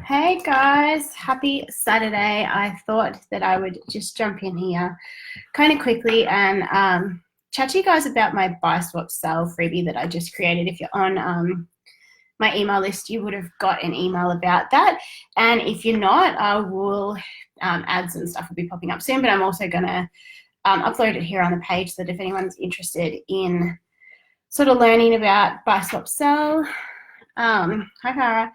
Hey guys, happy Saturday. I thought that I would just jump in here kind of quickly and chat to you guys about my buy swap sell freebie that I just created. If you're on my email list, you would have got an email about that. And if you're not, I will ads and stuff will be popping up soon, but I'm also going to upload it here on the page so that if anyone's interested in sort of learning about buy swap sell, hi Farah.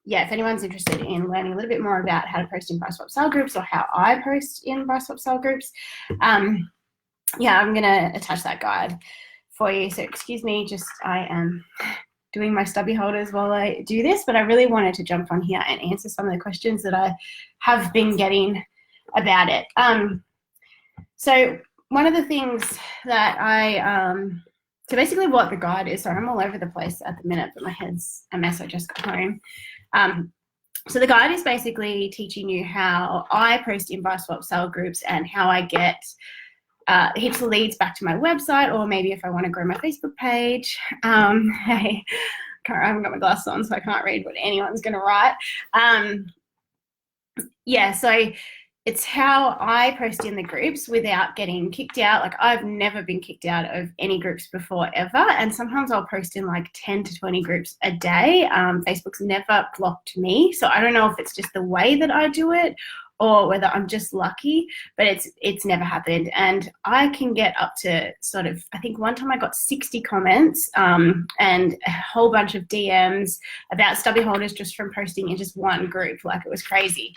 Yeah, if anyone's interested in learning a little bit more about how to post in buy swap sell groups or how I post in buy swap sell groups, yeah, I'm going to attach that guide for you. So excuse me, just I am doing my stubby holders while I do this, but I really wanted to jump on here and answer some of the questions that I have been getting about it. So one of the things that so basically what the guide is, sorry, I'm all over the place at the minute, but my head's a mess. I just got home. So the guide is basically teaching you how I post in buy swap sell groups and how I get heaps of leads back to my website, or maybe if I want to grow my Facebook page. Hey, I haven't got my glasses on, so I can't read what anyone's going to write. Yeah, so it's how I post in the groups without getting kicked out. Like, I've never been kicked out of any groups before ever. And sometimes I'll post in like 10 to 20 groups a day. Facebook's never blocked me. So I don't know if it's just the way that I do it or whether I'm just lucky, but it's never happened. And I can get up to sort of, I think one time I got 60 comments and a whole bunch of DMs about stubby holders just from posting in just one group. Like, it was crazy.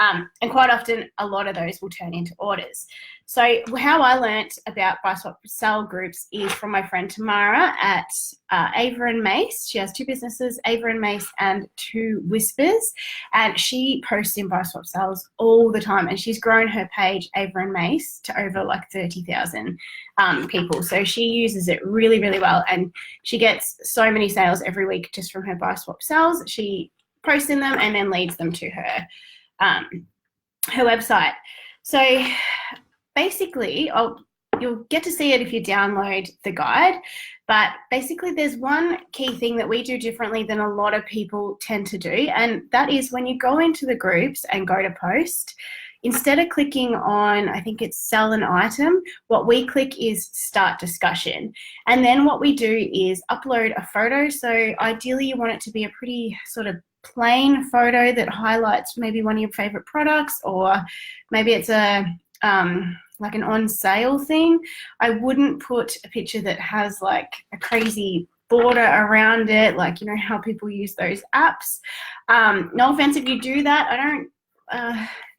And quite often, a lot of those will turn into orders. So how I learnt about buy swap sell groups is from my friend Tamara at Ava and Mace. She has two businesses, Ava and Mace and Two Whispers, and she posts in buy swap sells all the time. And she's grown her page, Ava and Mace, to over like 30,000 people. So she uses it really, really well, and she gets so many sales every week just from her buy swap sells. She posts in them and then leads them to her website. So basically, you'll get to see it if you download the guide, but basically there's one key thing that we do differently than a lot of people tend to do, and that is when you go into the groups and go to post, instead of clicking on, I think it's sell an item, what we click is start discussion. And then what we do is upload a photo. So ideally you want it to be a pretty sort of plain photo that highlights maybe one of your favorite products, or maybe it's a like an on sale thing. I wouldn't put a picture that has like a crazy border around it, like, you know how people use those apps. No offense if you do that.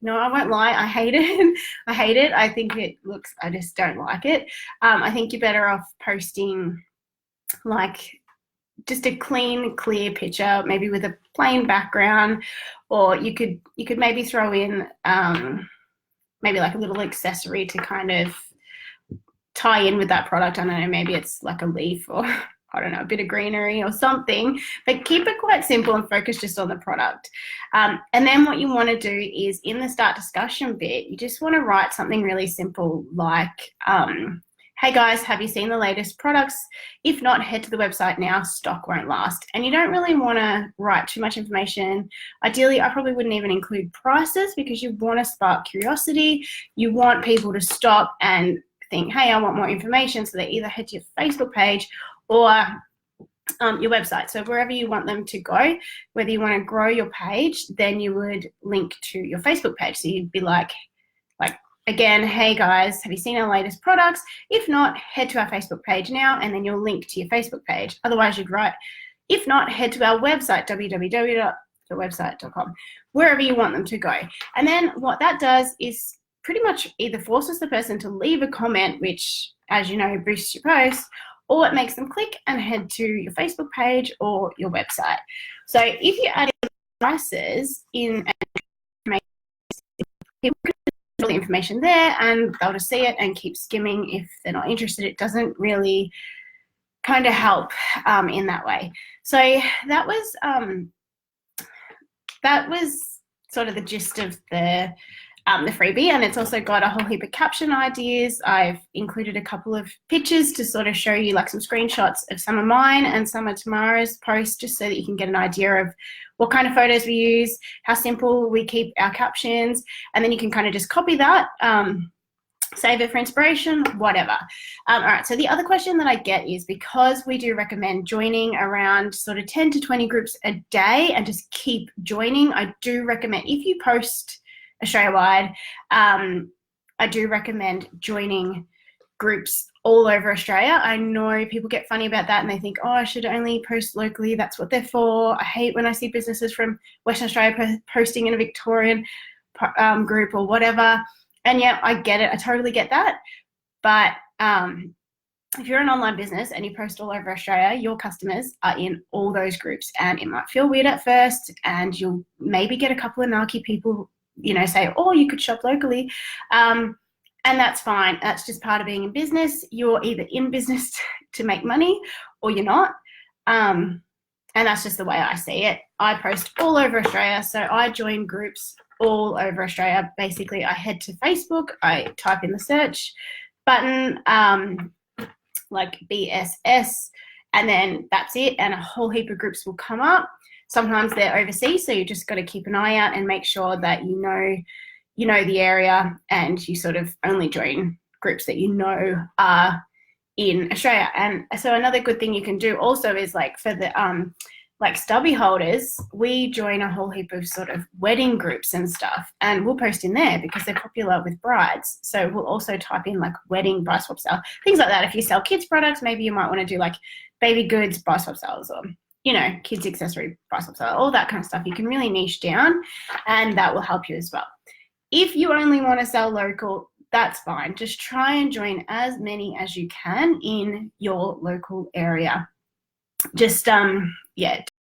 No, I won't lie, I hate it. I hate it. I think it looks, I just don't like it. I think you're better off posting like just a clean, clear picture, maybe with a plain background, or you could maybe throw in maybe like a little accessory to kind of tie in with that product. I don't know, maybe it's like a leaf or I don't know, a bit of greenery or something, but keep it quite simple and focus just on the product. And then what you want to do is in the start discussion bit, you just want to write something really simple like, hey guys, have you seen the latest products? If not, head to the website now, stock won't last. And you don't really want to write too much information. Ideally, I probably wouldn't even include prices because you want to spark curiosity. You want people to stop and think, hey, I want more information. So they either head to your Facebook page or your website. So wherever you want them to go, whether you want to grow your page, then you would link to your Facebook page. So you'd be like, again, hey guys, have you seen our latest products? If not, head to our Facebook page now, and then you'll link to your Facebook page. Otherwise, you'd write, if not, head to our website, www.thewebsite.com, wherever you want them to go. And then what that does is pretty much either forces the person to leave a comment, which, as you know, boosts your post, or it makes them click and head to your Facebook page or your website. So if you add prices in, people can all the information there and they'll just see it and keep skimming. If they're not interested, it doesn't really kind of help in that way. So that was sort of the gist of the the freebie, and it's also got a whole heap of caption ideas. I've included a couple of pictures to sort of show you like some screenshots of some of mine and some of Tamara's posts, just so that you can get an idea of what kind of photos we use, how simple we keep our captions, and then you can kind of just copy that, save it for inspiration, whatever. All right, so the other question that I get is, because we do recommend joining around sort of 10 to 20 groups a day and just keep joining, I do recommend, if you post Australia-wide, I do recommend joining groups all over Australia. I know people get funny about that and they think, oh, I should only post locally. That's what they're for. I hate when I see businesses from Western Australia posting in a Victorian group or whatever. And yeah, I get it. I totally get that. But if you're an online business and you post all over Australia, your customers are in all those groups, and it might feel weird at first, and you'll maybe get a couple of narky people, you know, say, oh, you could shop locally. And that's fine. That's just part of being in business. You're either in business to make money or you're not. And that's just the way I see it. I post all over Australia, so I join groups all over Australia. Basically, I head to Facebook, I type in the search button, like BSS, and then that's it, and a whole heap of groups will come up. Sometimes they're overseas, so you just got to keep an eye out and make sure that you know the area, and you sort of only join groups that you know are in Australia. And so another good thing you can do also is, like, for the like stubby holders, we join a whole heap of sort of wedding groups and stuff, and we'll post in there because they're popular with brides. So we'll also type in like wedding buy swap sale, things like that. If you sell kids products, maybe you might want to do like baby goods buy swap sales, or, you know, kids accessory buy swap sale, all that kind of stuff. You can really niche down, and that will help you as well. If you only want to sell local, that's fine. Just try and join as many as you can in your local area. Just, yeah,